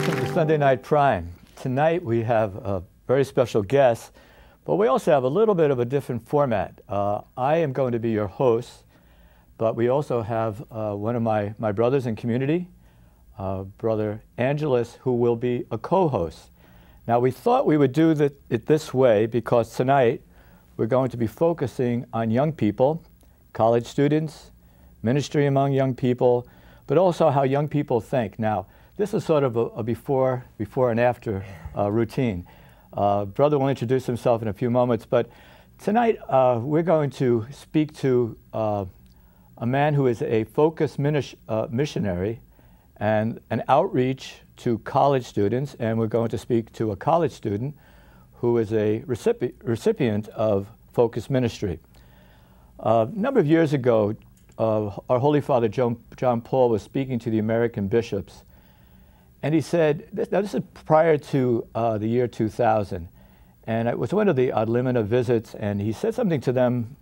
Welcome to Sunday Night Prime. Tonight we have a very special guest, but we also have a little bit of a different format. I am going to be your host, but we also have one of my brothers in community, Brother Angelus, who will be a co-host. Now we thought we would do it this way because tonight we're going to be focusing on young people, college students, ministry among young people, but also how young people think. Now, this is sort of a before and after routine. Brother will introduce himself in a few moments, but tonight we're going to speak to a man who is a focused missionary and an outreach to college students, and we're going to speak to a college student who is a recipient of focused ministry. A number of years ago, our Holy Father John Paul was speaking to the American bishops, and he said, now this is prior to the year 2000, and it was one of the ad limina visits, and he said something to them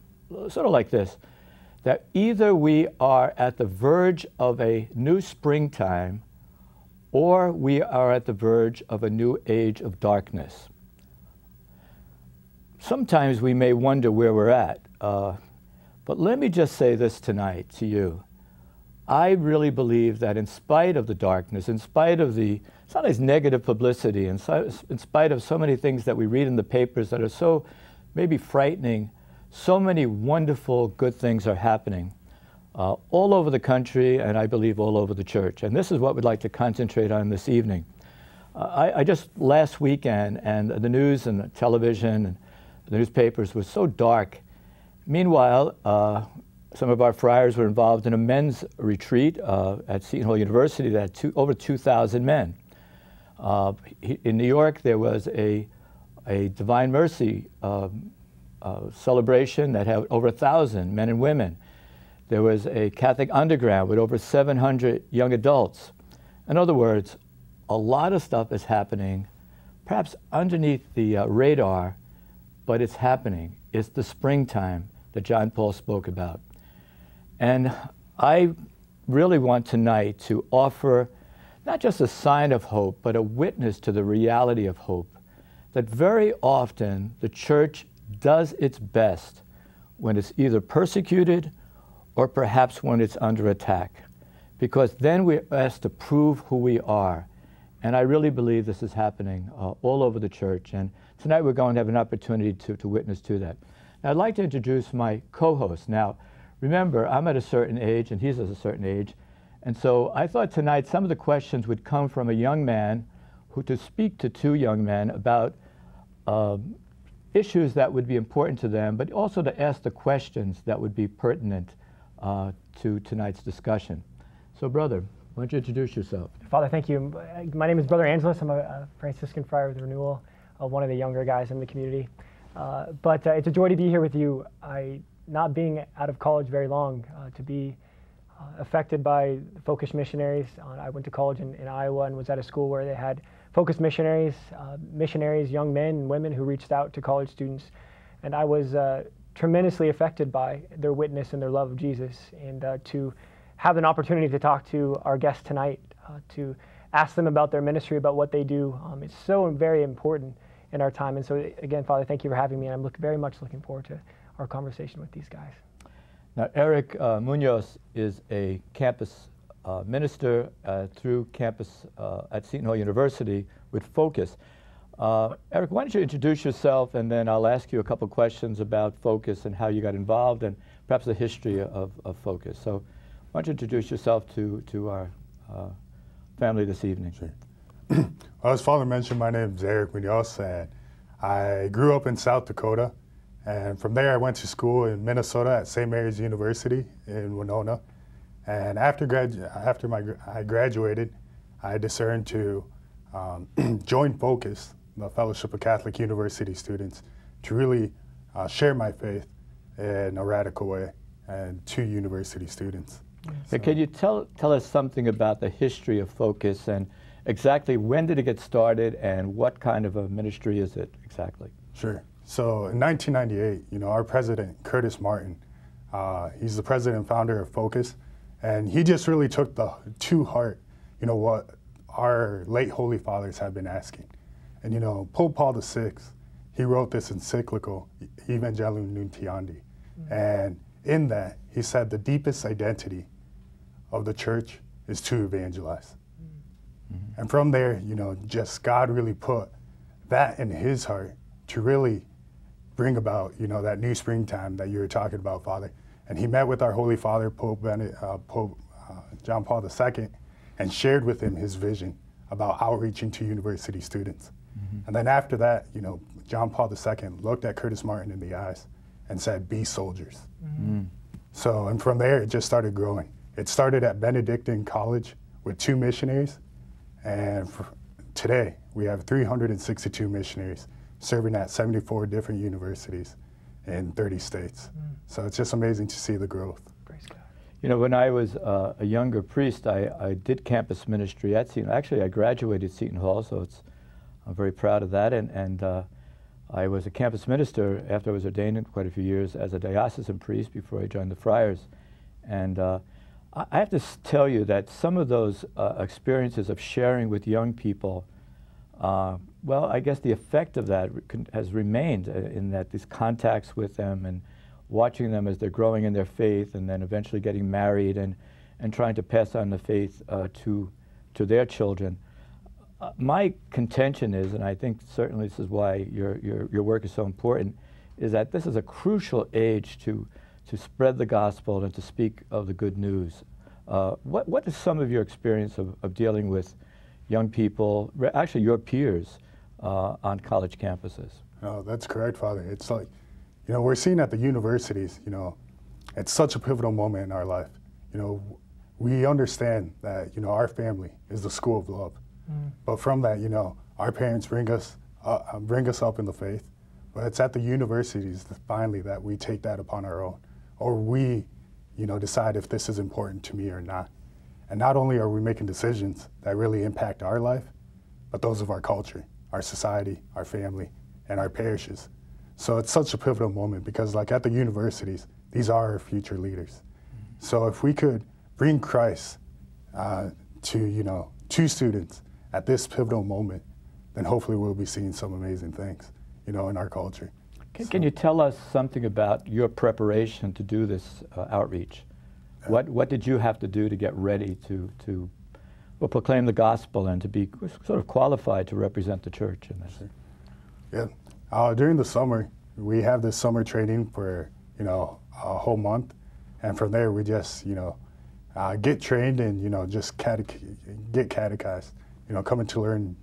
sort of like this, that either we are at the verge of a new springtime or we are at the verge of a new age of darkness. Sometimes we may wonder where we're at, but let me just say this tonight to you. I really believe that in spite of the darkness, in spite of the sometimes negative publicity, in spite of so many things that we read in the papers that are so maybe frightening, so many wonderful good things are happening all over the country, and I believe all over the church. And this is what we'd like to concentrate on this evening. I just last weekend, and the news and the television and the newspapers was so dark. Meanwhile, some of our friars were involved in a men's retreat at Seton Hall University that had over 2,000 men. In New York, there was a Divine Mercy celebration that had over 1,000 men and women. There was a Catholic underground with over 700 young adults. In other words, a lot of stuff is happening, perhaps underneath the radar, but it's happening. It's the springtime that John Paul spoke about. And I really want tonight to offer not just a sign of hope, but a witness to the reality of hope, that very often the church does its best when it's either persecuted or perhaps when it's under attack, because then we're asked to prove who we are. And I really believe this is happening all over the church. And tonight we're going to have an opportunity to witness to that. Now, I'd like to introduce my co-host. Now, remember, I'm at a certain age and he's at a certain age. And so I thought tonight some of the questions would come from a young man who to speak to two young men about issues that would be important to them, but also to ask the questions that would be pertinent to tonight's discussion. So, brother, why don't you introduce yourself? Father, thank you. My name is Brother Angelus. I'm a Franciscan friar with Renewal, one of the younger guys in the community. But it's a joy to be here with you. Not being out of college very long, to be affected by focused missionaries. I went to college in Iowa and was at a school where they had focused missionaries, young men and women who reached out to college students. And I was tremendously affected by their witness and their love of Jesus. And to have an opportunity to talk to our guests tonight, to ask them about their ministry, about what they do, it's so very important in our time. And so again, Father, thank you for having me. And I'm very much looking forward to our conversation with these guys. Now, Eric Munoz is a campus minister through campus at Seton Hall University with Focus. Eric, why don't you introduce yourself, and then I'll ask you a couple questions about Focus and how you got involved and perhaps the history of Focus. So why don't you introduce yourself to our family this evening? Sure. Well, as Father mentioned, my name is Eric Munoz, and I grew up in South Dakota. And from there, I went to school in Minnesota at St. Mary's University in Winona. And after I graduated, I discerned to join Focus, the Fellowship of Catholic University Students, to really share my faith in a radical way and to university students. So. Can you tell us something about the history of Focus and exactly when did it get started and what kind of a ministry is it exactly? Sure. So in 1998, our president, Curtis Martin, he's the president and founder of Focus, and he just really took to heart, what our late Holy Fathers have been asking. And, you know, Pope Paul VI, he wrote this encyclical, Evangelium Nuntiandi. And in that, he said the deepest identity of the church is to evangelize. And from there, you know, just God really put that in his heart to really bring about, you know, that new springtime that you were talking about, Father. And he met with our Holy Father, Pope John Paul II, and shared with him his vision about outreaching to university students. And then after that, you know, John Paul II looked at Curtis Martin in the eyes and said, "Be soldiers." So, and from there, it just started growing. It started at Benedictine College with 2 missionaries, and today we have 362 missionaries serving at 74 different universities in 30 states. So it's just amazing to see the growth. Praise God. You know, when I was a younger priest, I did campus ministry at Seton. Actually, I graduated Seton Hall, so I'm very proud of that. And I was a campus minister after I was ordained in quite a few years as a diocesan priest before I joined the friars. And I have to tell you that some of those experiences of sharing with young people, well, I guess the effect of that has remained in that these contacts with them and watching them as they're growing in their faith and then eventually getting married and trying to pass on the faith to their children. My contention is, and I think certainly this is why your work is so important, is that this is a crucial age to spread the gospel and to speak of the good news. What is some of your experience of dealing with young people, actually your peers, on college campuses? Oh, that's correct, Father. It's like, you know, we're seeing at the universities, you know, it's such a pivotal moment in our life. You know, we understand that, you know, our family is the school of love. But from that, you know, our parents bring us up in the faith. But it's at the universities that finally that we take that upon our own, or we, you know, decide if this is important to me or not. And not only are we making decisions that really impact our life, but those of our culture, our society, our family, and our parishes. So it's such a pivotal moment because, like, at the universities, these are our future leaders. So if we could bring Christ to students at this pivotal moment, then hopefully we'll be seeing some amazing things, you know, in our culture. Can you tell us something about your preparation to do this outreach? What did you have to do to get ready to proclaim the gospel and to be sort of qualified to represent the church in this? Yeah, during the summer, we have this summer training for, you know, a whole month. And from there, we just, you know, get trained and, you know, just get catechized, you know, coming to learn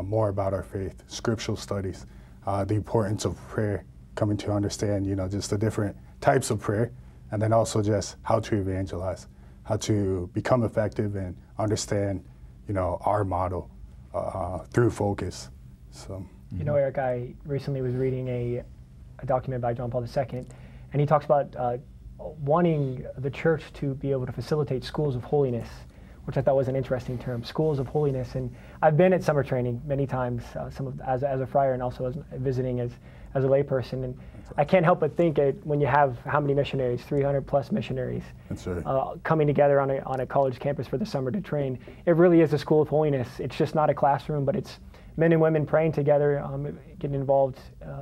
more about our faith, scriptural studies, the importance of prayer, coming to understand, you know, just the different types of prayer, and then also just how to evangelize, how to become effective and understand, you know, our model through focus. So. You know, Eric, I recently was reading a document by John Paul II, and he talks about wanting the church to be able to facilitate schools of holiness, which I thought was an interesting term, schools of holiness. And I've been at summer training many times, as a friar and also as visiting as a layperson. And I can't help but think when you have how many missionaries, 300 plus missionaries, That's right. Coming together on a college campus for the summer to train, it really is a school of holiness. It's just not a classroom, but it's men and women praying together, getting involved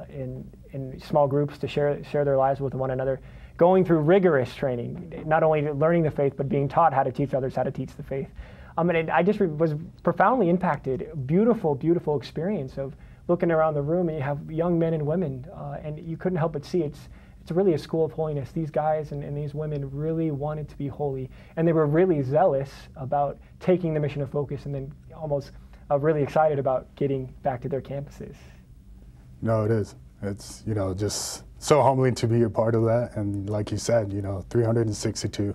in small groups to share their lives with one another, going through rigorous training, not only learning the faith, but being taught how to teach others how to teach the faith. And I just was profoundly impacted. Beautiful, beautiful experience of looking around the room, and you have young men and women, and you couldn't help but see it's really a school of holiness. These guys and these women really wanted to be holy, and they were really zealous about taking the mission of focus, and then almost really excited about getting back to their campuses. No, it is. It's, you know, just so humbling to be a part of that. And like you said, you know, 362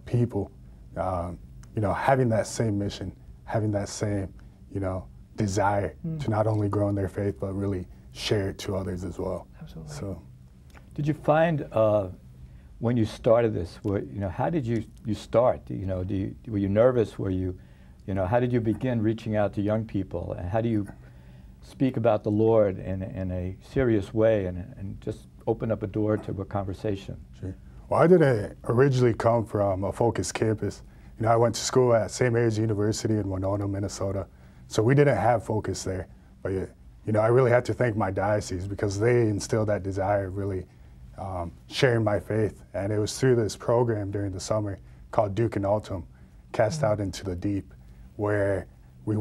people, you know, having that same mission, having that same, you know, desire to not only grow in their faith, but really share it to others as well. Absolutely. So, did you find when you started this, how did you start? You know, were you nervous? Were you, how did you begin reaching out to young people? And how do you speak about the Lord in a serious way and just open up a door to a conversation? Sure. Well, I didn't originally come from a focused campus. I went to school at St. Mary's University in Winona, Minnesota. So we didn't have Focus there. But, I really had to thank my diocese because they instilled that desire of really sharing my faith. And it was through this program during the summer called Duke and Altum, Cast Out into the Deep, where we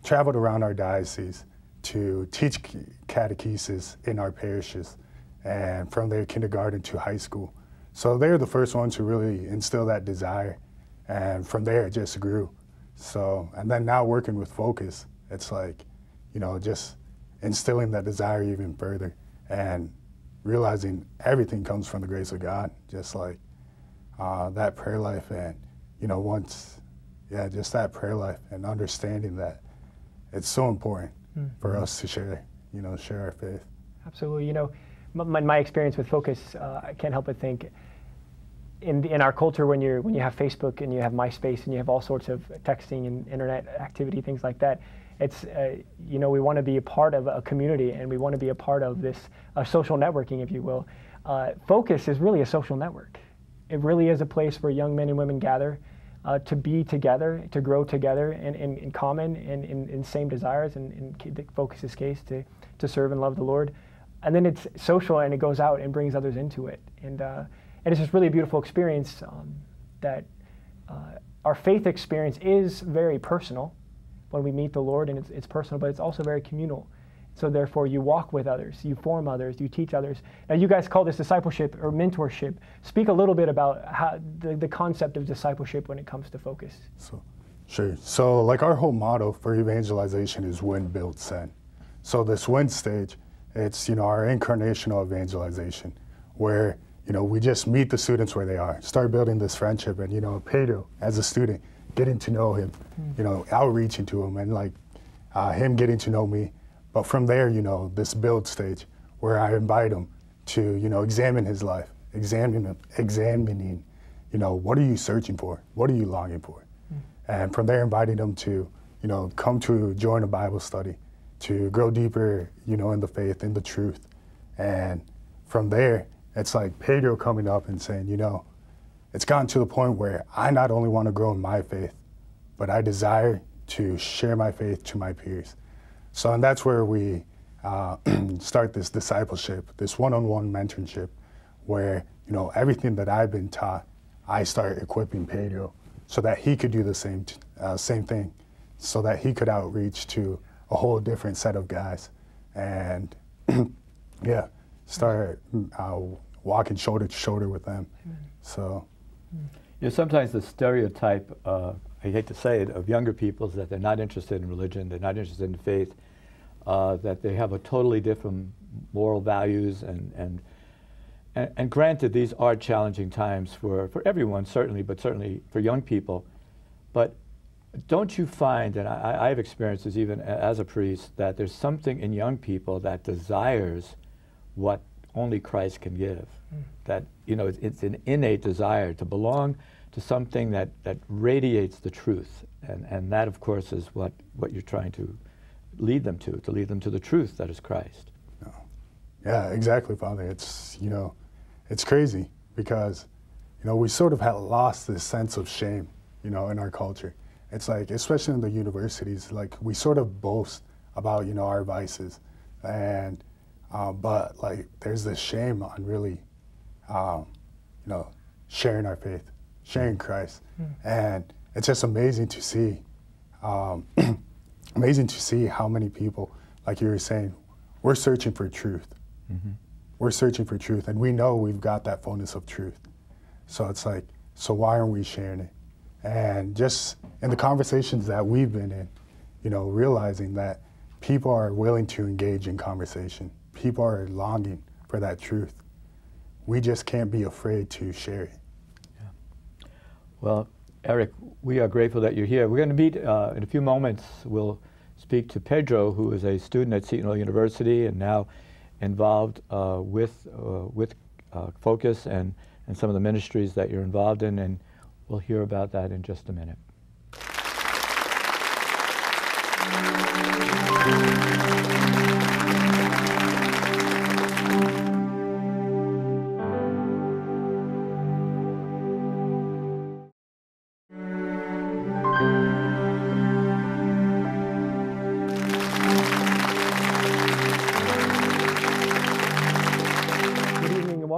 traveled around our diocese to teach catechesis in our parishes, and from there kindergarten to high school. So they're the first ones who really instill that desire, and from there it just grew. So, and then now working with Focus, it's like, just instilling that desire even further and realizing everything comes from the grace of God, just like that prayer life and, just that prayer life and understanding that it's so important for us to share our faith. Absolutely. My experience with Focus, I can't help but think in our culture when you have Facebook and you have MySpace and you have all sorts of texting and internet activity, things like that, it's we want to be a part of a community and we want to be a part of this social networking, if you will. Focus is really a social network. It really is a place where young men and women gather to be together, to grow together in common and in same desires, and in Focus's case, to serve and love the Lord. And then it's social and it goes out and brings others into it. And it's just really a beautiful experience that our faith experience is very personal when we meet the Lord, and it's personal, but it's also very communal. So therefore you walk with others, you form others, you teach others. Now you guys call this discipleship or mentorship. Speak a little bit about how the concept of discipleship when it comes to Focus. Sure. So like our whole motto for evangelization is win, build, send. So this win stage, it's our incarnational evangelization where we just meet the students where they are, start building this friendship, and Pedro as a student, getting to know him, outreaching to him, and like him getting to know me. But from there, this build stage where I invite him to, examine his life, examining, what are you searching for? What are you longing for? And from there, inviting him to, come to join a Bible study, to grow deeper, in the faith, in the truth. And from there, it's like Pedro coming up and saying, it's gotten to the point where I not only want to grow in my faith, but I desire to share my faith to my peers. So, and that's where we start this discipleship, this one-on-one mentorship, where, everything that I've been taught, I start equipping Pedro so that he could do the same thing, so that he could outreach to a whole different set of guys and, start walking shoulder to shoulder with them. Amen. So, sometimes the stereotype, I hate to say it, of younger people is that they're not interested in religion, they're not interested in faith, that they have a totally different moral values, and granted, these are challenging times for everyone, certainly, but certainly for young people. But don't you find, and I've experienced this even as a priest, that there's something in young people that desires what only Christ can give? That, it's an innate desire to belong to something that radiates the truth. And that, of course, is what you're trying to lead them to lead them to the truth that is Christ. Yeah, exactly, Father. It's, it's crazy because, we sort of have lost this sense of shame, in our culture. It's like, especially in the universities, like we sort of boast about, our vices. And, but like, there's this shame on really, sharing our faith, sharing Christ. And it's just amazing to see, how many people, like you were saying, we're searching for truth. We're searching for truth, and we know we've got that fullness of truth. So it's like, so why aren't we sharing it? And just in the conversations that we've been in, realizing that people are willing to engage in conversation. People are longing for that truth. We just can't be afraid to share it. Yeah. Well, Eric, we are grateful that you're here. We're going to meet in a few moments. We'll speak to Pedro, who is a student at Seton Hall University and now involved with Focus and some of the ministries that you're involved in, and we'll hear about that in just a minute.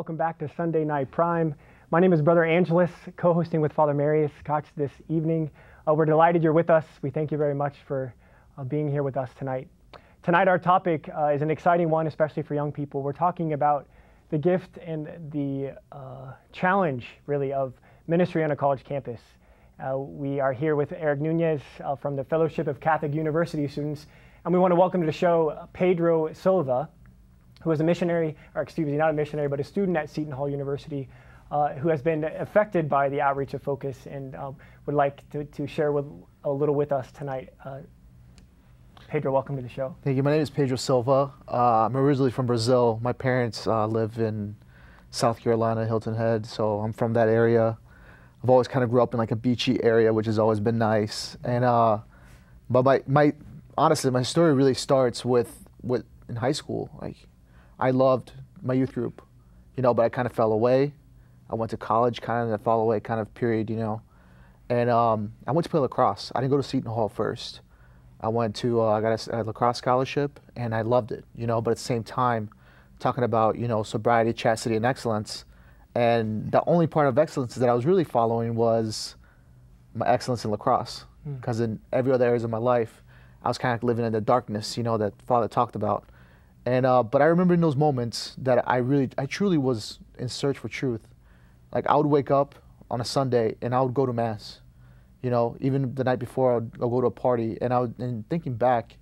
welcome back to Sunday Night Prime. My name is Brother Angelus, co-hosting with Father Maruisz Koch this evening. We're delighted you're with us. We thank you very much for being here with us tonight. Tonight our topic is an exciting one, especially for young people. We're talking about the gift and the challenge, really, of ministry on a college campus. We are here with Eric Munoz from the Fellowship of Catholic University Students, and we want to welcome to the show Pedro Silva, who is a missionary, or excuse me, not a missionary, but a student at Seton Hall University, who has been affected by the outreach of Focus and would like to share a little with us tonight. Pedro, welcome to the show. Thank you. My name is Pedro Silva. I'm originally from Brazil. My parents live in South Carolina, Hilton Head, so I'm from that area. I've always kind of grew up in like a beachy area, which has always been nice. And but honestly, my story really starts with in high school. Like, I loved my youth group, but I kind of fell away. I went to college, kind of in that fall away kind of period, And I went to play lacrosse. I didn't go to Seton Hall first. I went to, I got a lacrosse scholarship, and I loved it, but at the same time, talking about, sobriety, chastity, and excellence. And the only part of excellence that I was really following was my excellence in lacrosse. Because in every other areas of my life, I was kind of living in the darkness, that Father talked about. And but I remember in those moments that I truly was in search for truth. Like, I would wake up on a Sunday and I would go to Mass. Even the night before, I'll go to a party. And thinking back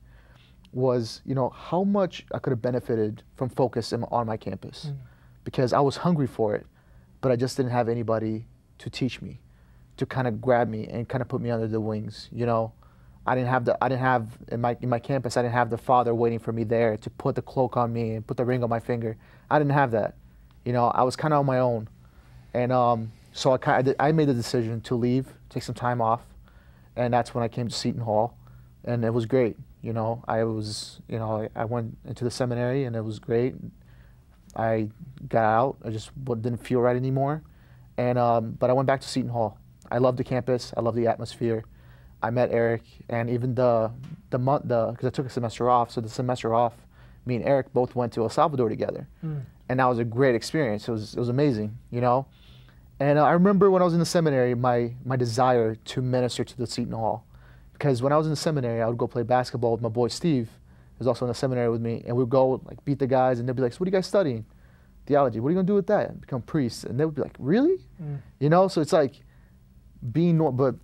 was, how much I could have benefited from Focus on my campus. Because I was hungry for it, but I just didn't have anybody to teach me, to kind of grab me and kind of put me under the wings. I didn't have in my campus, I didn't have the Father waiting for me there to put the cloak on me and put the ring on my finger. I didn't have that. I was kind of on my own. And so I made the decision to leave, take some time off. And that's when I came to Seton Hall. And it was great. I went into the seminary and it was great. I got out, I just didn't feel right anymore. And but I went back to Seton Hall. I loved the campus, I loved the atmosphere. I met Eric, and even because I took a semester off, so the semester off, me and Eric both went to El Salvador together. And that was a great experience. It was amazing, And I remember when I was in the seminary, my desire to minister to the Seton Hall. Because when I was in the seminary, I would go play basketball with my boy Steve, who's also in the seminary with me, and we'd go like beat the guys, and they'd be like, so what are you guys studying? Theology. What are you gonna do with that? Become priests. And they would be like, really? So it's like but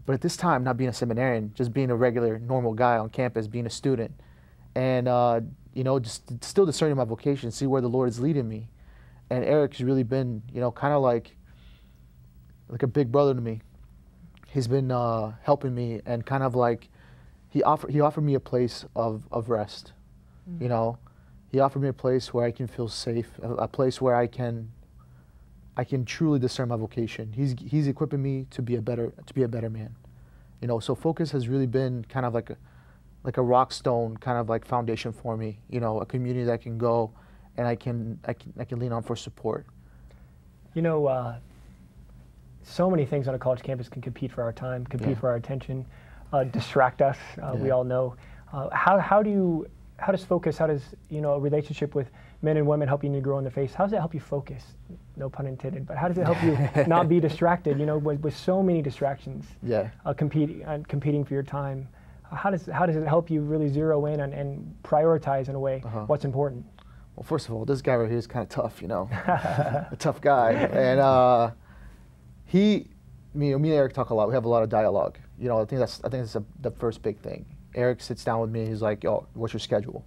at this time, not being a seminarian, just being a regular, normal guy on campus, being a student, and just still discerning my vocation, see where the Lord is leading me. And Eric's really been, kind of like a big brother to me. He's been helping me, and kind of like he offered me a place of rest. He offered me a place where I can feel safe, a place where I can truly discern my vocation. He's equipping me to be a better man. So Focus has really been kind of like a rock stone, kind of like foundation for me. A community that I can go and I can lean on for support. So many things on a college campus can compete for our time, compete for our attention, distract us. We all know. How does Focus, how does a relationship with men and women helping you grow in the faith? How does it help you focus? No pun intended, but how does it help you not be distracted? With so many distractions, competing for your time. How does it help you really zero in and prioritize in a way what's important? Well, first of all, this guy right here is kind of tough, a tough guy, and me and Eric talk a lot. We have a lot of dialogue. I think that's the first big thing. Eric sits down with me. He's like, "Yo, what's your schedule?"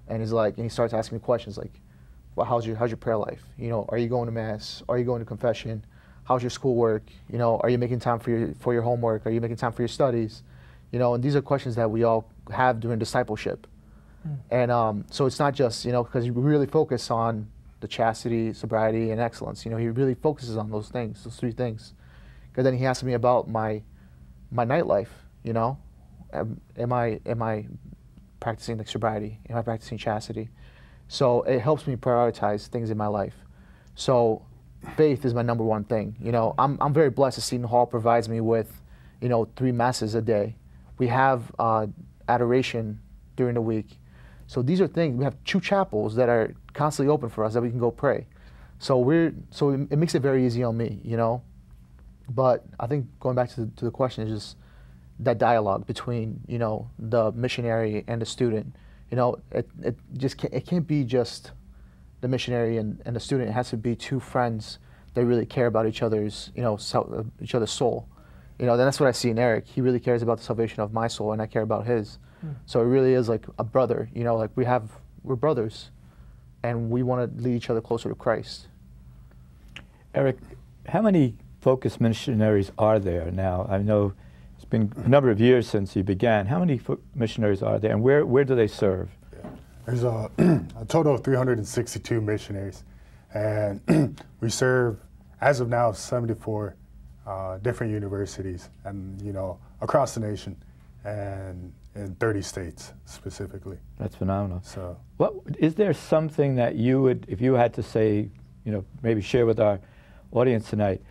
And he starts asking me questions like, "Well, how's your prayer life? Are you going to Mass? Are you going to confession? How's your schoolwork? Are you making time for your homework? Are you making time for your studies?" And these are questions that we all have during discipleship. And so it's not just because you really focus on the chastity, sobriety, and excellence. He really focuses on those three things. Because then he asked me about my nightlife. Am I practicing like sobriety? Am I practicing chastity? So it helps me prioritize things in my life. So faith is my number one thing. I'm very blessed that Seton Hall provides me with 3 masses a day. We have adoration during the week. So these are things, we have 2 chapels that are constantly open for us that we can go pray. So it makes it very easy on me, you know. But I think going back to the question is just that dialogue between, you know, the missionary and the student. You know, it can't be just the missionary and the student. It has to be two friends that really care about each other's, you know, each other's soul. You know, then that's what I see in Eric. He really cares about the salvation of my soul, and I care about his. So it really is like a brother. You know, like we're brothers, and we want to lead each other closer to Christ. Eric, how many Focus missionaries are there now? I know it's been a number of years since you began. How many missionaries are there, and where do they serve? Yeah. There's a total of 362 missionaries, and we serve, as of now, 74 different universities, and, you know, across the nation, and in 30 states specifically. That's phenomenal. So, what is there something that you would, if you had to say, you know, maybe share with our audience tonight,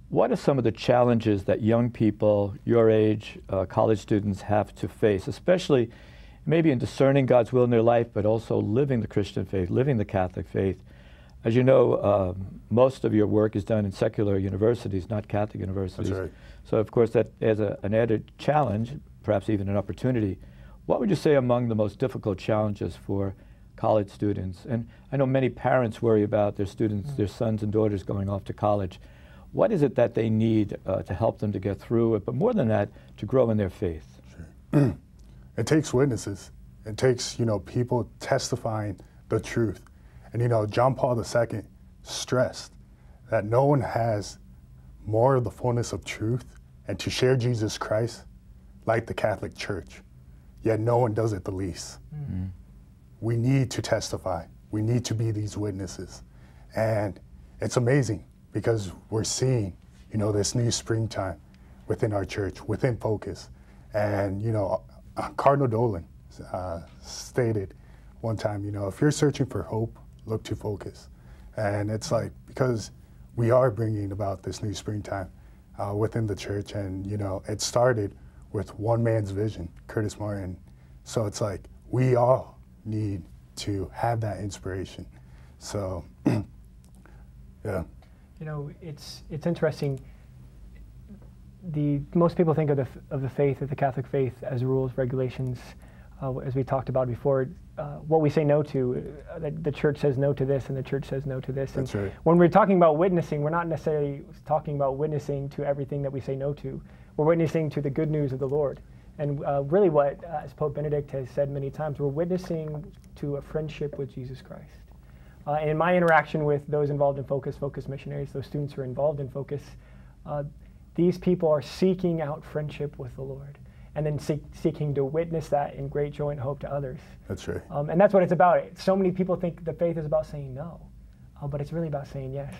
what are some of the challenges that young people your age, college students, have to face, especially maybe in discerning God's will in their life, but also living the Christian faith, living the Catholic faith? As you know, most of your work is done in secular universities, not Catholic universities. That's right. So, of course, that is an added challenge, perhaps even an opportunity. What would you say among the most difficult challenges for college students? And I know many parents worry about their students, their sons and daughters going off to college. What is it that they need to help them to get through it, but more than that, to grow in their faith? Sure. It takes witnesses. It takes, you know, people testifying the truth. And, you know, John Paul II stressed that no one has more of the fullness of truth and to share Jesus Christ like the Catholic Church, yet no one does it the least. Mm-hmm. We need to testify. We need to be these witnesses. And it's amazing because we're seeing, you know, this new springtime within our church, within Focus. And, you know, Cardinal Dolan stated one time, you know, if you're searching for hope, look to Focus. And it's like, because we are bringing about this new springtime within the church, and, you know, it started with one man's vision, Curtis Martin. So it's like, we all need to have that inspiration. So, yeah. You know, it's interesting. Most people think of the faith, of the Catholic faith, as rules, regulations, as we talked about before. What we say no to, the church says no to this, and the church says no to this. That's and right. When we're talking about witnessing, we're not necessarily talking about witnessing to everything that we say no to. We're witnessing to the good news of the Lord. And really what, as Pope Benedict has said many times, we're witnessing to a friendship with Jesus Christ. And in my interaction with those involved in Focus missionaries, those students who are involved in Focus, these people are seeking out friendship with the Lord, and then seeking to witness that in great joy and hope to others. That's right. And that's what it's about. So many people think the faith is about saying no, but it's really about saying yes.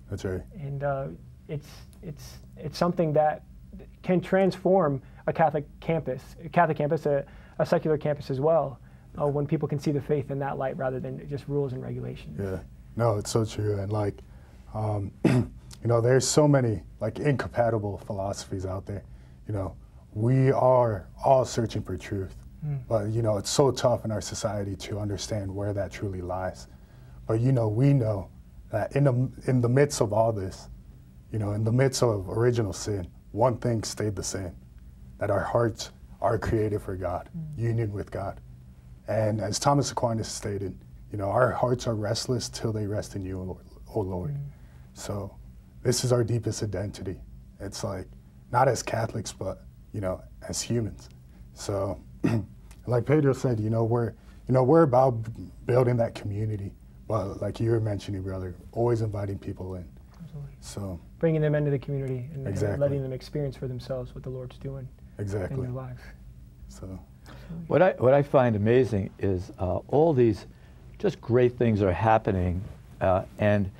That's right. And it's something that can transform a Catholic campus, a secular campus as well, when people can see the faith in that light rather than just rules and regulations. Yeah, no, it's so true. And like, you know, there's so many like incompatible philosophies out there. You know, we are all searching for truth, but, you know, it's so tough in our society to understand where that truly lies. But, you know, we know that in the midst of all this, you know, in the midst of original sin, one thing stayed the same, that our hearts are created for God, union with God. And as Thomas Aquinas stated, you know, our hearts are restless till they rest in you, O Lord. So this is our deepest identity. It's like, not as Catholics, but, you know, as humans. So like Pedro said, you know, we're about building that community. But like you were mentioning, brother, always inviting people in. Absolutely. So bringing them into the community and exactly. letting them experience for themselves what the Lord's doing exactly. in their lives. So what I find amazing is all these just great things are happening, and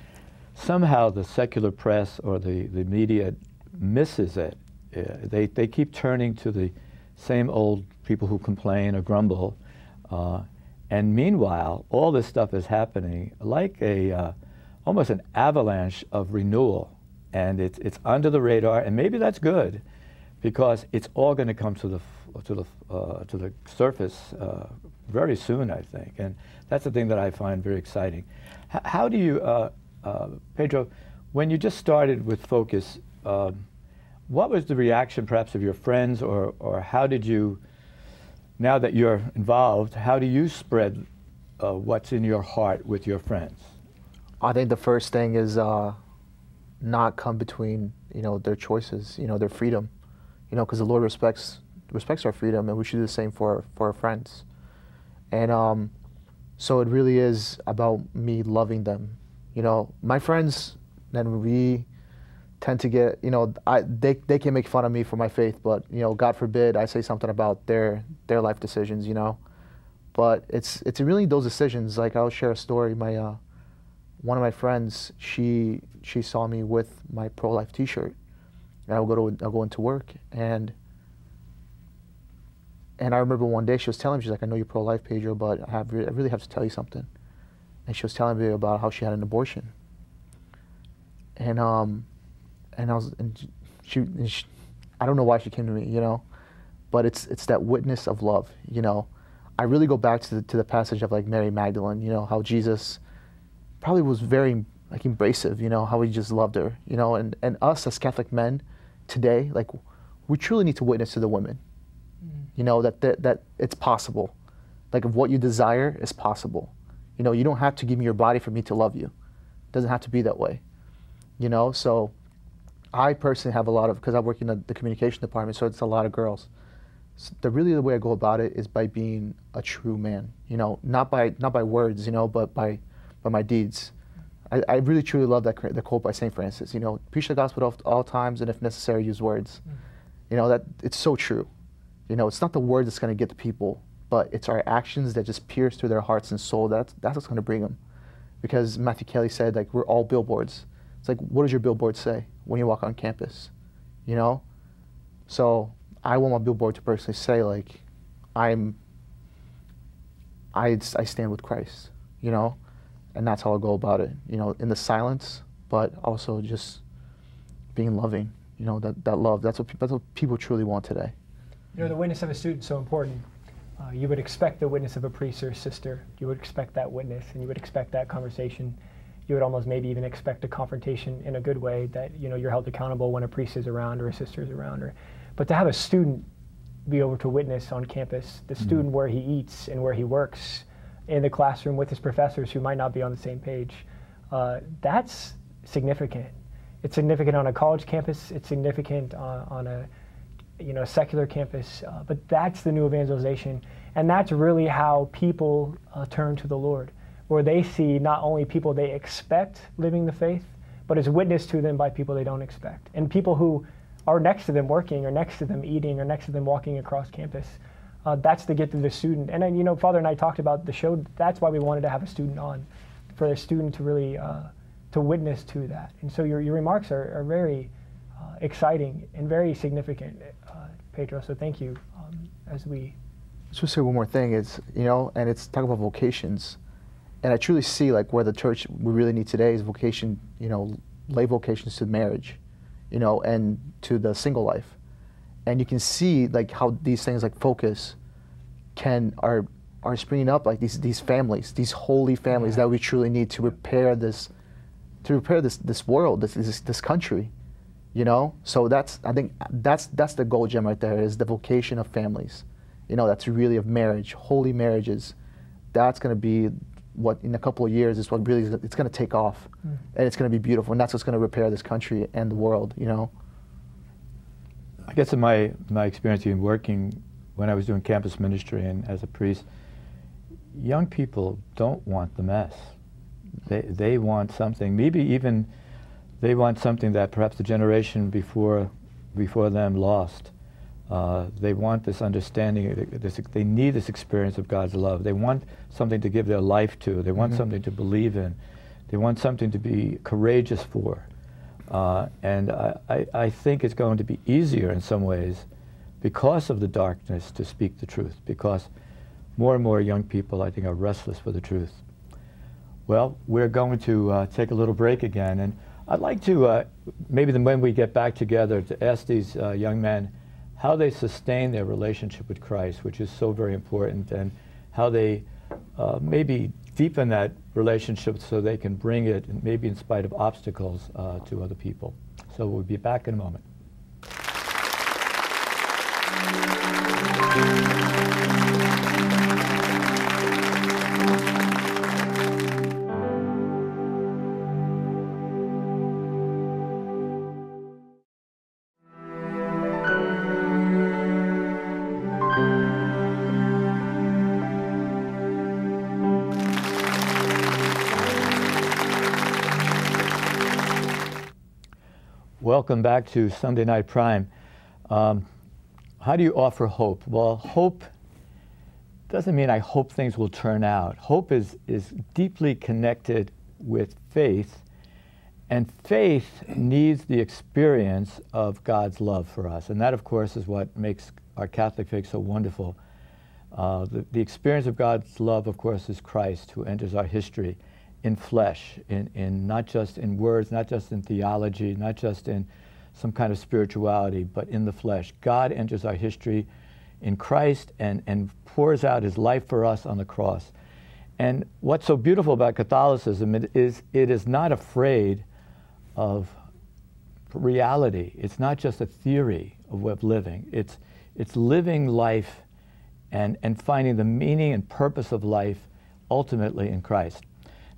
somehow the secular press or the media misses it. They keep turning to the same old people who complain or grumble, and meanwhile, all this stuff is happening like almost an avalanche of renewal, and it's under the radar, and maybe that's good, because it's all going to come to the surface very soon, I think, and that's the thing that I find very exciting. How do you Pedro, when you just started with Focus, what was the reaction perhaps of your friends, or how did you, now that you're involved, how do you spread what's in your heart with your friends? I think the first thing is not come between, their choices, their freedom, because the Lord respects our freedom, and we should do the same for our friends. And so it really is about me loving them. My friends, and we tend to get, they can make fun of me for my faith, but God forbid I say something about their life decisions, But it's really those decisions. Like, I'll share a story. One of my friends, she saw me with my pro-life T-shirt, and I'll go into work, and I remember one day she was telling me, she's like, I know you're pro-life, Pedro, but I really have to tell you something. And she was telling me about how she had an abortion, and she I don't know why she came to me, but it's that witness of love, I really go back to the passage of like Mary Magdalene, how Jesus probably was very like embracive, how he just loved her, and us as Catholic men today, like, we truly need to witness to the women, that it's possible. Like, if what you desire is possible. You don't have to give me your body for me to love you. It doesn't have to be that way. So I personally have a lot of, because I work in the communication department, so it's a lot of girls. So the way I go about it is by being a true man, not by words, but by my deeds. I really truly love the quote by St. Francis, preach the gospel at all times, and if necessary, use words. That it's so true. It's not the word that's going to get the people, but it's our actions that just pierce through their hearts and soul. That's what's going to bring them. Because Matthew Kelly said, like, we're all billboards. It's like, what does your billboard say when you walk on campus? So I want my billboard to personally say, like, I stand with Christ, and that's how I'll go about it, in the silence, but also just being loving, that love. That's what people truly want today. The witness of a student is so important. You would expect the witness of a priest or a sister. You would expect that witness, and you would expect that conversation. You would almost maybe even expect a confrontation in a good way, that you're held accountable when a priest is around or a sister is around. But to have a student be able to witness on campus, the student where he eats and where he works, in the classroom with his professors who might not be on the same page, that's significant. It's significant on a college campus. It's significant on a secular campus, but that's the new evangelization, and that's really how people turn to the Lord, where they see not only people they expect living the faith, but is witnessed to them by people they don't expect, and people who are next to them working, or next to them eating, or next to them walking across campus. That's the gift of the student. And then, Father and I talked about the show. That's why we wanted to have a student on, for the student to really to witness to that. And so your remarks are very exciting and very significant, Pedro. So thank you. As we just say one more thing is, and it's talk about vocations, and I truly see like where the church we really need today is vocation. Lay vocations to marriage, and to the single life. And you can see like how these things like Focus are springing up, like these families, these holy families that we truly need to repair this world, this country, So I think that's the gold gem right there, is the vocation of families, that's really of marriage, holy marriages. That's going to be what in a couple of years is what really it's going to take off, and it's going to be beautiful, and that's what's going to repair this country and the world, I guess in my experience in working, when I was doing campus ministry and as a priest, young people don't want the mess. They want something, maybe even they want something that perhaps the generation before them lost. They want this understanding, they need this experience of God's love. They want something to give their life to. They want something to believe in. They want something to be courageous for. And I think it's going to be easier in some ways because of the darkness to speak the truth, because more and more young people, I think, are restless for the truth. Well, we're going to take a little break again, and I'd like to, maybe when we get back together, to ask these young men how they sustain their relationship with Christ, which is so very important, and how they maybe deepen that relationship so they can bring it, maybe in spite of obstacles, to other people. So we'll be back in a moment. Welcome back to Sunday Night Prime. How do you offer hope? Well, hope doesn't mean I hope things will turn out. Hope is deeply connected with faith, and faith needs the experience of God's love for us. And that, of course, is what makes our Catholic faith so wonderful. The experience of God's love, of course, is Christ, who enters our history in flesh, in not just in words, not just in theology, not just in some kind of spirituality, but in the flesh. God enters our history in Christ and pours out his life for us on the cross. And what's so beautiful about Catholicism is it is not afraid of reality. It's not just a theory of way of living. It's living life and finding the meaning and purpose of life ultimately in Christ.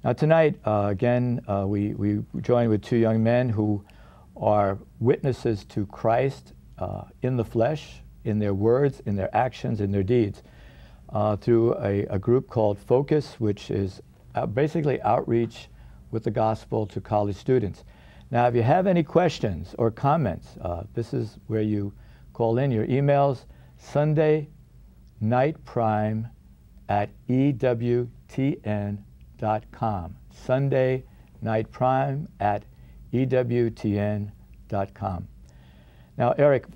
Now tonight, again, we join with two young men who are witnesses to Christ in the flesh, in their words, in their actions, in their deeds, through a group called Focus, which is basically outreach with the gospel to college students. Now, if you have any questions or comments, this is where you call in your emails, sundaynightprime@ewtn.com. sundaynightprime@ewtn.com. Now, Eric,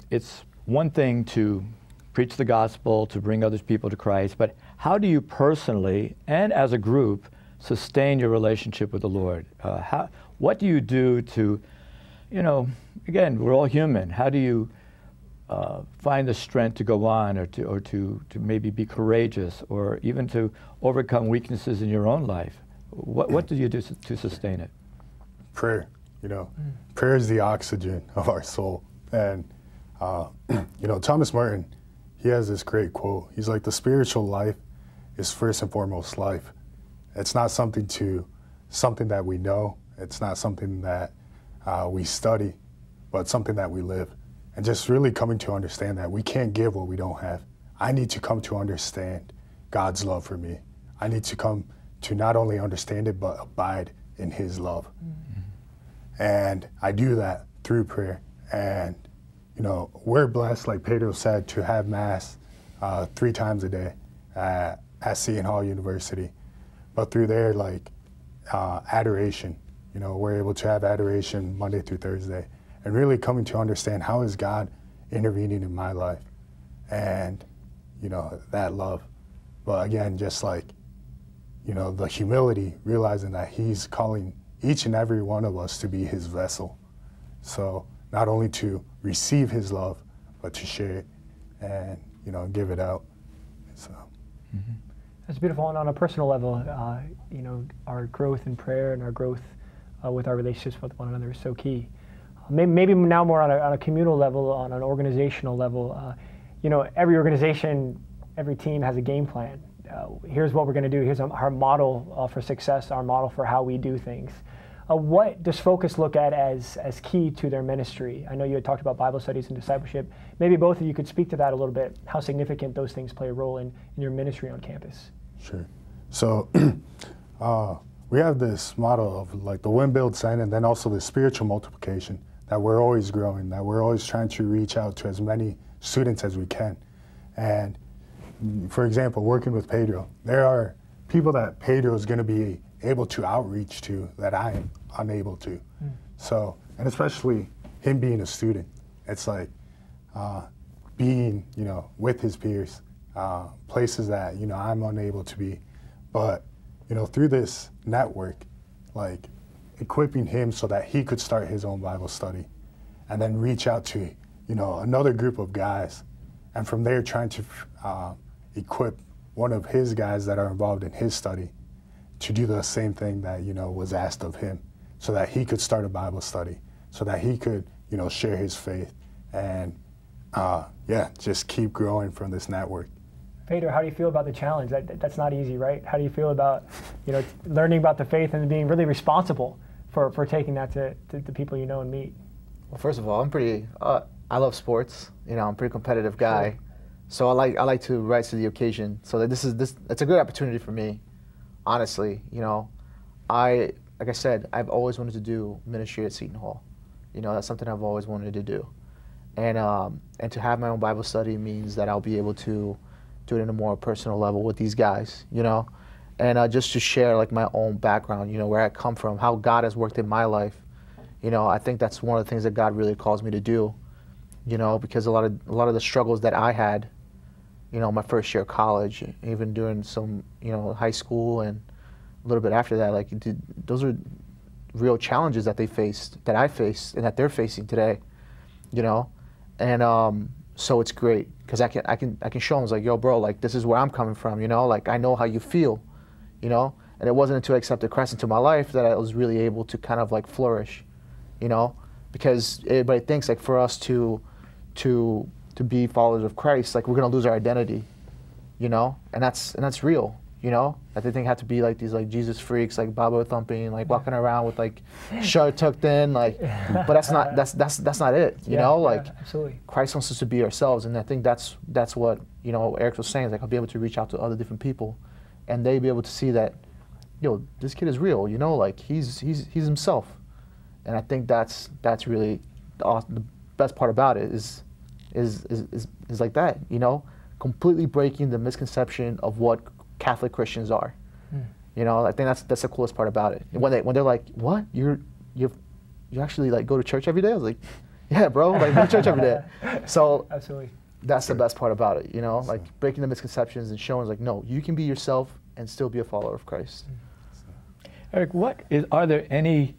it's one thing to preach the gospel, to bring other people to Christ, but how do you personally and as a group sustain your relationship with the Lord? What do you do to, again, we're all human. How do you find the strength to go on, or to maybe be courageous, or even to overcome weaknesses in your own life? What do you do to sustain it? Prayer. Prayer is the oxygen of our soul. And, Thomas Merton, he has this great quote. He's like, the spiritual life is first and foremost life. It's not something that we know. It's not something that we study, but something that we live. And just really coming to understand that we can't give what we don't have. I need to come to understand God's love for me. I need to come to not only understand it, but abide in his love. Mm-hmm. And I do that through prayer. And, we're blessed, like Pedro said, to have Mass 3 times a day at Seton Hall University. But through there, adoration, we're able to have adoration Monday through Thursday. And really coming to understand, how is God intervening in my life? And, that love. But again, just the humility, realizing that he's calling each and every one of us to be his vessel. So not only to receive his love, but to share it and, give it out. So. Mm-hmm. That's beautiful. And on a personal level, our growth in prayer and our growth with our relationships with one another is so key. Maybe now more on a communal level, on an organizational level. Every organization, every team has a game plan. Here's what we're going to do. Here's our model for success, our model for how we do things. What does Focus look at as key to their ministry? I know you had talked about Bible studies and discipleship. Maybe both of you could speak to that a little bit, how significant those things play a role in your ministry on campus. Sure. So we have this model of the win, build, send, and then also the spiritual multiplication, that we're always growing, that we're always trying to reach out to as many students as we can. And for example, working with Pedro, there are people that Pedro is going to be able to outreach to that I am unable to. So, and especially him being a student, it's being, with his peers, places that, I'm unable to be. But, through this network, equipping him so that he could start his own Bible study and then reach out to, another group of guys. And from there, trying to equip one of his guys that are involved in his study to do the same thing that, was asked of him, so that he could start a Bible study, so that he could, share his faith and, just keep growing from this network. Pedro, how do you feel about the challenge? That's not easy, right? How do you feel about, learning about the faith and being really responsible for taking that to the people you know and meet? Well, first of all, I'm pretty, I love sports. I'm a pretty competitive guy. Sure. So I like to rise to the occasion. So that it's a good opportunity for me, honestly. Like I said, I've always wanted to do ministry at Seton Hall. That's something I've always wanted to do. And to have my own Bible study means that I'll be able to do it in a more personal level with these guys, and just to share like my own background, where I come from, how God has worked in my life. I think that's one of the things that God really calls me to do, because a lot of the struggles that I had, my first year of college, even during some, high school and a little bit after that, like those are real challenges that they faced, that I faced, and that they're facing today, and so it's great because I can show them, it's like, yo, bro, like this is where I'm coming from, like I know how you feel, and it wasn't until I accepted Christ into my life that I was really able to kind of like flourish, because everybody thinks like for us to be followers of Christ, like we're gonna lose our identity, and that's real. That they think have to be like these like Jesus freaks, like Bible thumping, like walking around with like shirt tucked in, like, but that's not it, like absolutely. Christ wants us to be ourselves, and I think that's what Eric was saying, is like I'll be able to reach out to other different people, and they be able to see that, this kid is real, like he's himself, and I think that's really the best part about it is like that, completely breaking the misconception of what Catholic Christians are. I think that's the coolest part about it. And when they're like, "What? You actually like go to church every day?" I was like, "Yeah, bro, like go to church every day." So absolutely, that's the best part about it. Like breaking the misconceptions and showing like, no, you can be yourself and still be a follower of Christ. Eric, are there any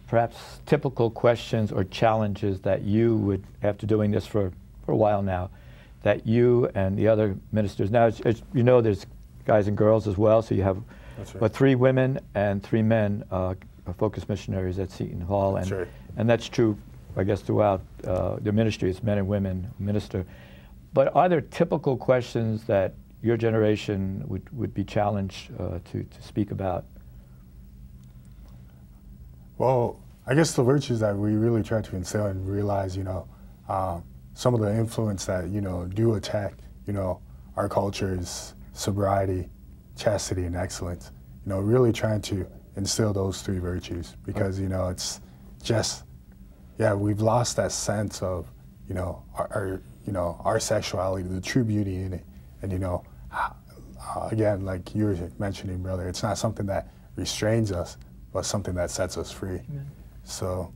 perhaps typical questions or challenges that you would, after doing this for a while now, that you and the other ministers, now as there's guys and girls as well, so you have right. 3 women and 3 men focus missionaries at Seton Hall, and right. and that's true, I guess, throughout the ministry. It's men and women who minister. But are there typical questions that your generation would be challenged to speak about? Well, I guess the virtues that we really try to instill and realize, some of the influence that, do attack, our culture's sobriety, chastity, and excellence. Really trying to instill those 3 virtues because, it's just, we've lost that sense of, our sexuality, the true beauty in it. And, again, like you were mentioning, brother, it's not something that restrains us, but something that sets us free. Amen. So.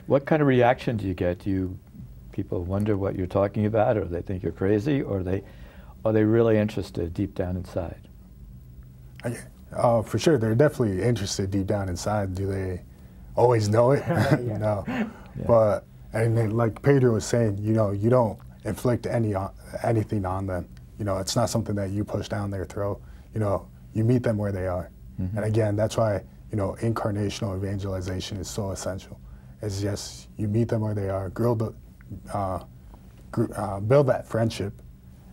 What kind of reaction do you get? Do people wonder what you're talking about, or they think you're crazy, or are they really interested deep down inside? For sure, they're definitely interested deep down inside. Do they always know it? No. Yeah. But like Pedro was saying, you don't inflict anything on them. It's not something that you push down their throat. You meet them where they are. Mm-hmm. And again, that's why incarnational evangelization is so essential. It's just you meet them where they are, build that friendship,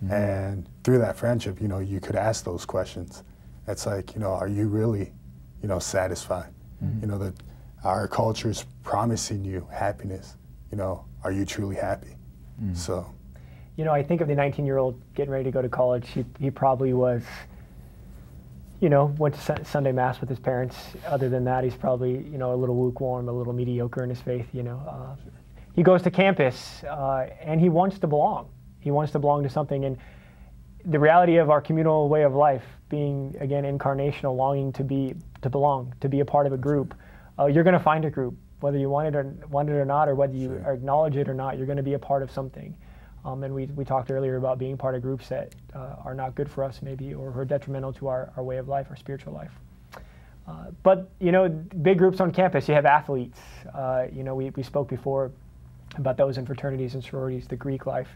mm-hmm. and through that friendship, you could ask those questions. It's like, are you really, satisfied? Mm-hmm. That our culture's promising you happiness. Are you truly happy? Mm-hmm. So, I think of the 19-year-old getting ready to go to college. He probably was, went to Sunday Mass with his parents. Other than that, he's probably, a little lukewarm, a little mediocre in his faith, He goes to campus, and he wants to belong. He wants to belong to something. And the reality of our communal way of life, being, again, incarnational, longing to belong, to be a part of a group, you're going to find a group, whether you want it or not, or whether you acknowledge it or not. You're going to be a part of something. And we talked earlier about being part of groups that are not good for us, maybe, or are detrimental to our way of life, our spiritual life. But big groups on campus. You have athletes. We spoke before about those in fraternities and sororities, the Greek life.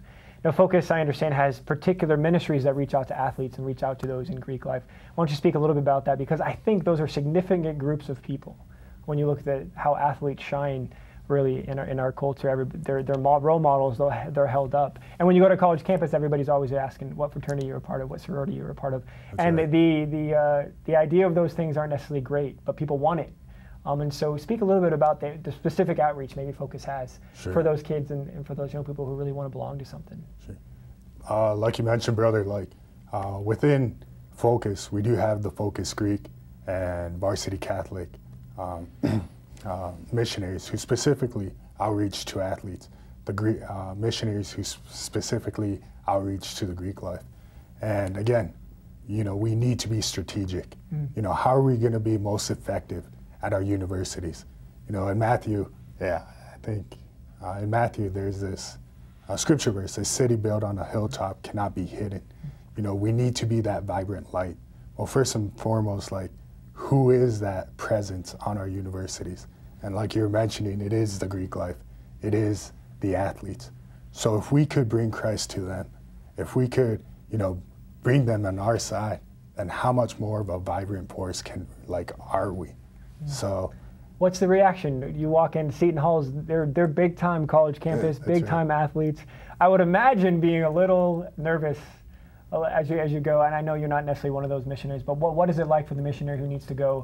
Now, Focus, I understand, has particular ministries that reach out to athletes and reach out to those in Greek life. Why don't you speak a little bit about that? Because I think those are significant groups of people. When you look at how athletes shine really in our culture, they're role models, they're held up. And when you go to college campus, everybody's always asking what fraternity you're a part of, what sorority you're a part of. That's and right. The idea of those things aren't necessarily great, but people want it. And so speak a little bit about the specific outreach maybe Focus has for those kids and for those young people who really want to belong to something. Sure. Like you mentioned, brother, like within Focus, we do have the Focus Greek and Varsity Catholic missionaries who specifically outreach to athletes, the Greek missionaries who specifically outreach to the Greek life. And again, you know, we need to be strategic. You know, how are we going to be most effective at our universities? You know, in Matthew, I think in Matthew there's this scripture verse, a city built on a hilltop cannot be hidden. You know, we need to be that vibrant light. Well, first and foremost, like, who is that presence on our universities? And like you were mentioning, it is the Greek life. It is the athletes. So if we could bring Christ to them, if we could, you know, bring them on our side, then how much more of a vibrant force are we? So, what's the reaction? You walk into Seton Hall's, they're big time college campus, big time athletes. I would imagine being a little nervous as you go, and I know you're not necessarily one of those missionaries, but what is it like for the missionary who needs to go,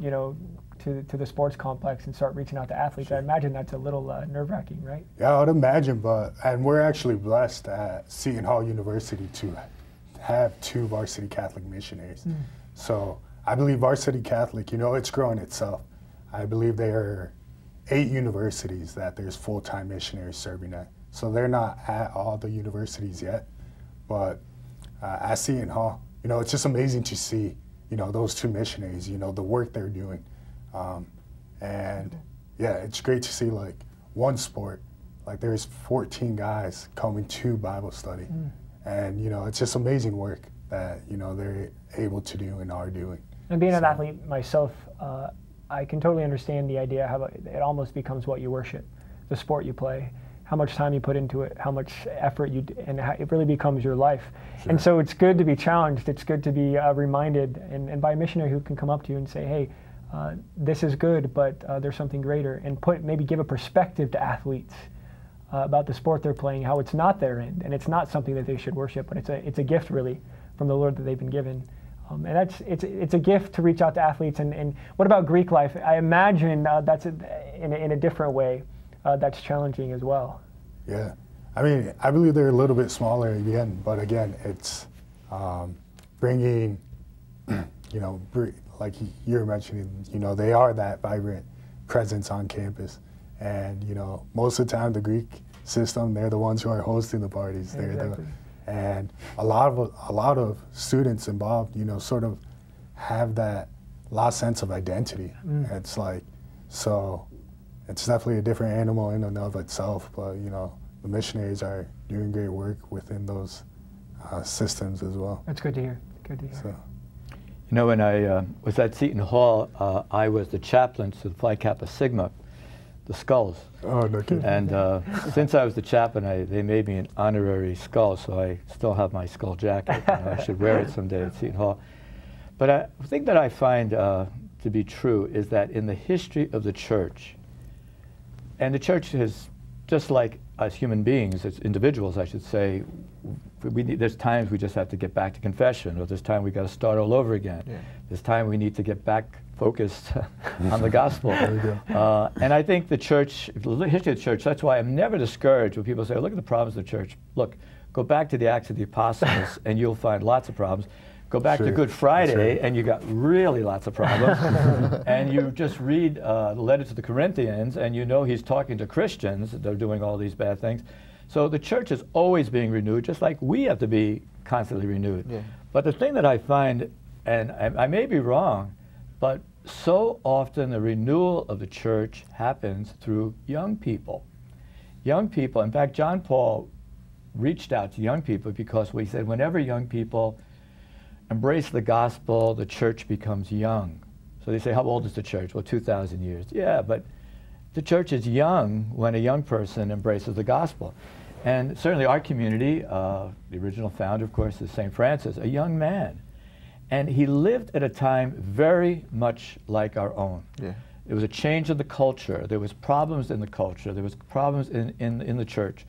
you know, to the sports complex and start reaching out to athletes? I imagine that's a little nerve-wracking, right? Yeah, I would imagine, and we're actually blessed at Seton Hall University to have 2 Varsity Catholic missionaries. So I believe Varsity Catholic, you know, it's growing itself. I believe there are 8 universities that there's full-time missionaries serving at. So they're not at all the universities yet, but at Seton Hall, you know, it's just amazing to see, you know, those 2 missionaries, you know, the work they're doing. And yeah, it's great to see like one sport, like there's 14 guys coming to Bible study. And, you know, it's just amazing work that, you know, they're able to do and are doing. And being an athlete myself, I can totally understand the idea how it almost becomes what you worship, the sport you play, how much time you put into it, how much effort and how it really becomes your life. And so it's good to be challenged. It's good to be reminded, and by a missionary who can come up to you and say, hey, this is good, but there's something greater, and maybe give a perspective to athletes about the sport they're playing, how it's not their end, and it's not something that they should worship, but it's a gift really from the Lord that they've been given. And it's a gift to reach out to athletes. And what about Greek life? I imagine that's in a different way. That's challenging as well. Yeah, I mean, I believe they're a little bit smaller again, but again, it's bringing, you know, like you're mentioning, you know, they are that vibrant presence on campus, and you know, most of the time the Greek system, they're the ones who are hosting the parties. Exactly. And a lot of students involved, you know, sort of have that lost sense of identity. It's like, so it's definitely a different animal in and of itself, but you know, the missionaries are doing great work within those systems as well. That's good to hear. Good to hear. So. You know, when I was at Seton Hall, I was the chaplain to the Phi Kappa Sigma, the skulls. Oh, no kidding. And since I was the chaplain, they made me an honorary skull, so I still have my skull jacket. You know, I should wear it someday at Seton Hall. But the thing that I find to be true is that in the history of the church, and the church has, just like us human beings, as individuals, I should say, there's times we just have to get back to confession, or there's time we got to start all over again. Yeah. There's time we need to get back focused on the gospel. And I think the church, the history of the church, that's why I'm never discouraged when people say, look at the problems of the church. Look, go back to the Acts of the Apostles and you'll find lots of problems. Go back to Good Friday and you got really lots of problems. And you just read the letter to the Corinthians and you know he's talking to Christians, they're doing all these bad things. So the church is always being renewed, just like we have to be constantly renewed. Yeah. But the thing that I find, and I may be wrong, but so often the renewal of the church happens through young people. Young people, in fact, John Paul reached out to young people because he said whenever young people embrace the gospel, the church becomes young. So they say, how old is the church? Well, 2,000 years. Yeah, but the church is young when a young person embraces the gospel. And certainly our community, the original founder, of course, is St. Francis, a young man. And he lived at a time very much like our own. Yeah. There was a change in the culture. There was problems in the culture. There was problems in the church.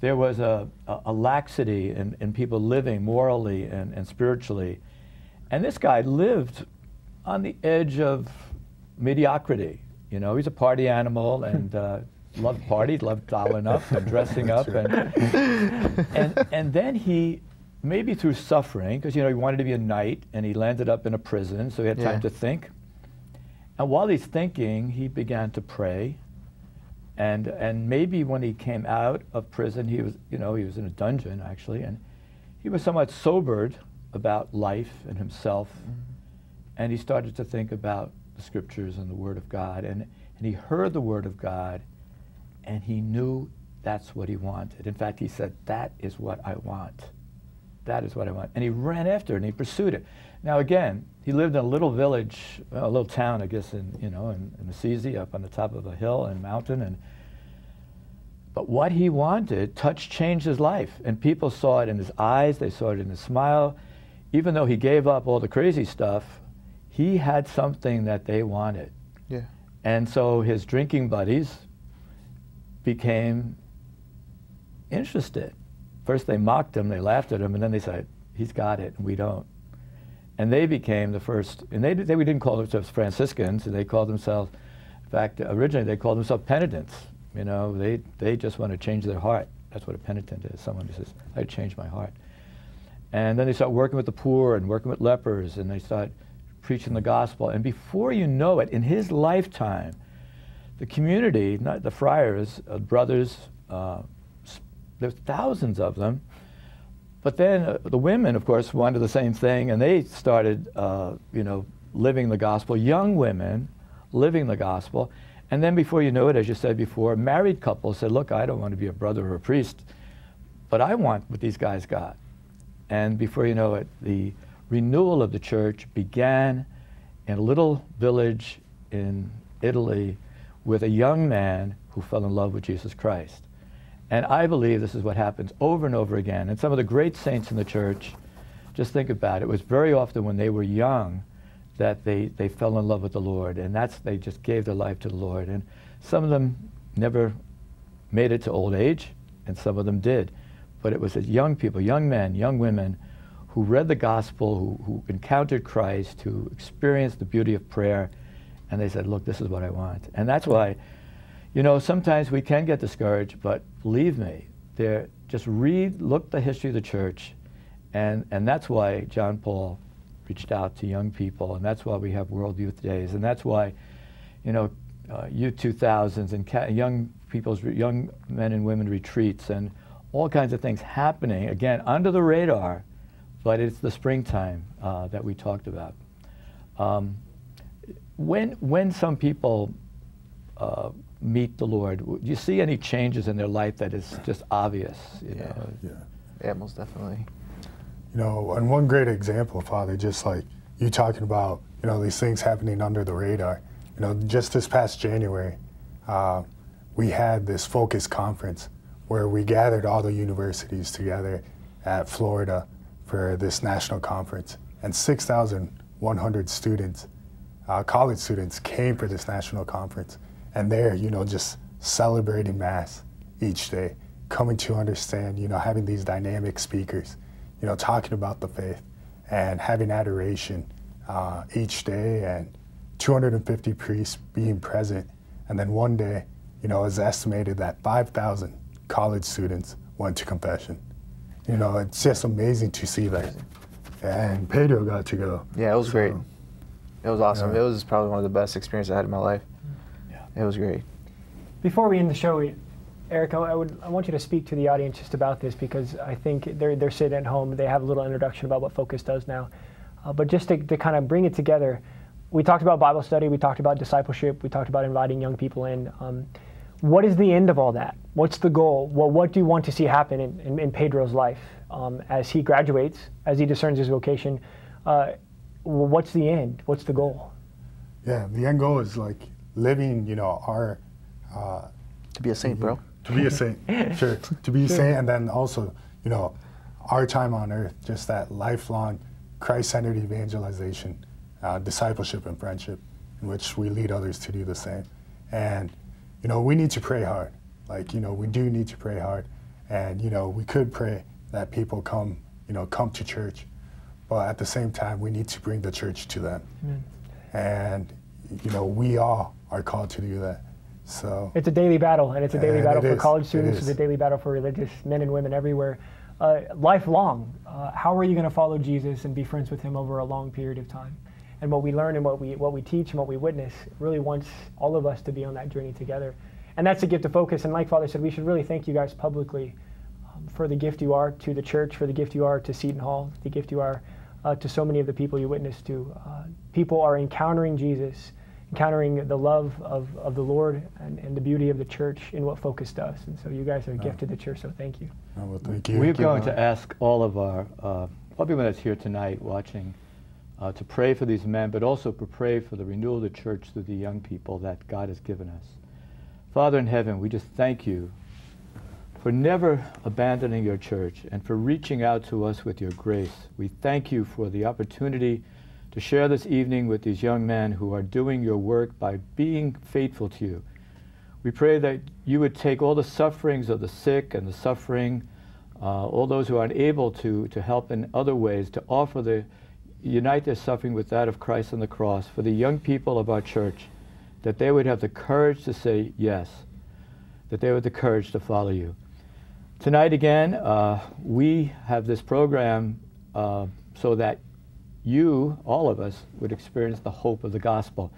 There was a laxity in people living morally and spiritually. And this guy lived on the edge of mediocrity. You know, he's a party animal and loved parties, loved dolling up and dressing up. And then he, maybe through suffering, because, you know, he wanted to be a knight and he landed up in a prison, so he had time to think. And while he's thinking, he began to pray. And maybe when he came out of prison, he was, you know, he was in a dungeon actually, and he was somewhat sobered about life and himself. And he started to think about the scriptures and the Word of God. And he heard the Word of God, and he knew that's what he wanted. In fact, he said, that is what I want. That is what I want. And he ran after it, and he pursued it. Now again, he lived in a little village, a little town, I guess, in Assisi, up on the top of a hill and mountain. But what he wanted changed his life. And people saw it in his eyes, they saw it in his smile. Even though he gave up all the crazy stuff, he had something that they wanted. Yeah. And so his drinking buddies became interested. First they mocked him, they laughed at him, and then they said, he's got it, and we don't. And they became the first, and they didn't call themselves Franciscans, they called themselves, in fact, originally they called themselves penitents. You know, they just want to change their heart. That's what a penitent is, someone who says, I changed my heart. And then they start working with the poor and working with lepers, and they start preaching the gospel. And before you know it, in his lifetime, the community, not the friars, brothers, there's thousands of them. But then the women, of course, wanted the same thing, and they started, you know, living the gospel. Young women living the gospel. And then before you know it, as you said before, married couples said, look, I don't want to be a brother or a priest, but I want what these guys got. And before you know it, the renewal of the church began in a little village in Italy with a young man who fell in love with Jesus Christ. And I believe this is what happens over and over again. And some of the great saints in the church, just think about it, it was very often when they were young that they fell in love with the Lord, and they just gave their life to the Lord. And some of them never made it to old age, and some of them did. But it was young people, young men, young women, who read the gospel, who encountered Christ, who experienced the beauty of prayer, and they said, look, this is what I want. And that's why, you know, sometimes we can get discouraged, but believe me, just look the history of the church, and that's why John Paul reached out to young people, and that's why we have World Youth Days, and that's why, you know, Youth 2000s and young men and women retreats, and all kinds of things happening, again, under the radar, but it's the springtime that we talked about. When some people meet the Lord, do you see any changes in their life that is just obvious? You know? Yeah, most definitely. You know, and one great example, Father, just like you talking about, you know, these things happening under the radar. You know, just this past January, we had this focus conference where we gathered all the universities together at Florida for this national conference. And 6,100 students, college students, came for this national conference. And they're, you know, just celebrating Mass each day, coming to understand, you know, having these dynamic speakers, you know, talking about the faith and having adoration each day, and 250 priests being present. And then one day, you know, it's estimated that 5,000 college students went to confession. You know, it's just amazing to see that. And Pedro got to go. Yeah, it was great. It was awesome. Yeah. It was probably one of the best experiences I had in my life. Yeah. It was great. Before we end the show, Eric, I want you to speak to the audience just about this, because I think they're sitting at home, they have a little introduction about what Focus does now. But just to kind of bring it together, we talked about Bible study, we talked about discipleship, we talked about inviting young people in. What is the end of all that? What's the goal? Well, what do you want to see happen in Pedro's life as he graduates, as he discerns his vocation? What's the end? What's the goal? Yeah, the end goal is like living, you know, our... to be a saint, bro. To be a saint, sure. To be a saint, and then also, you know, our time on earth, just that lifelong Christ-centered evangelization, discipleship and friendship, in which we lead others to do the same. And, you know, we need to pray hard. Like, you know, we do need to pray hard. And, you know, we could pray that people come, you know, come to church. But at the same time, we need to bring the church to them. Amen. And, you know, we all are called to do that. So it's a daily battle, and it's a daily battle for college students. It's a daily battle for religious men and women everywhere. Lifelong, how are you going to follow Jesus and be friends with him over a long period of time? And what we learn and what we teach and what we witness really wants all of us to be on that journey together. And that's a gift of focus. And like Father said, we should really thank you guys publicly for the gift you are to the church, for the gift you are to Seton Hall, the gift you are to so many of the people you witness to. People are encountering Jesus, encountering the love of the Lord and the beauty of the church in what Focus does. And so you guys are a gift to the church, so thank you. Well, thank you. We're going to ask all of our, everyone that's here tonight watching, to pray for these men, but also to pray for the renewal of the church through the young people that God has given us. Father in heaven, we just thank you for never abandoning your church and for reaching out to us with your grace. We thank you for the opportunity to share this evening with these young men who are doing your work by being faithful to you. We pray that you would take all the sufferings of the sick and the suffering, all those who are unable to help in other ways, to offer unite their suffering with that of Christ on the cross for the young people of our church, that they would have the courage to say yes, that they would have the courage to follow you. Tonight again, we have this program so that you, all of us, would experience the hope of the gospel.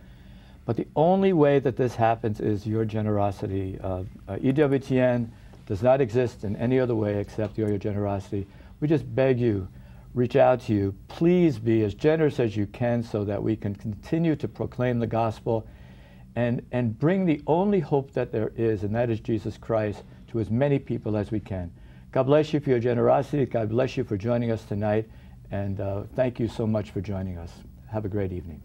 But the only way that this happens is your generosity. EWTN does not exist in any other way except your generosity. We just beg you, reach out to you. Please be as generous as you can so that we can continue to proclaim the gospel and bring the only hope that there is, and that is Jesus Christ, to as many people as we can. God bless you for your generosity. God bless you for joining us tonight. And thank you so much for joining us. Have a great evening.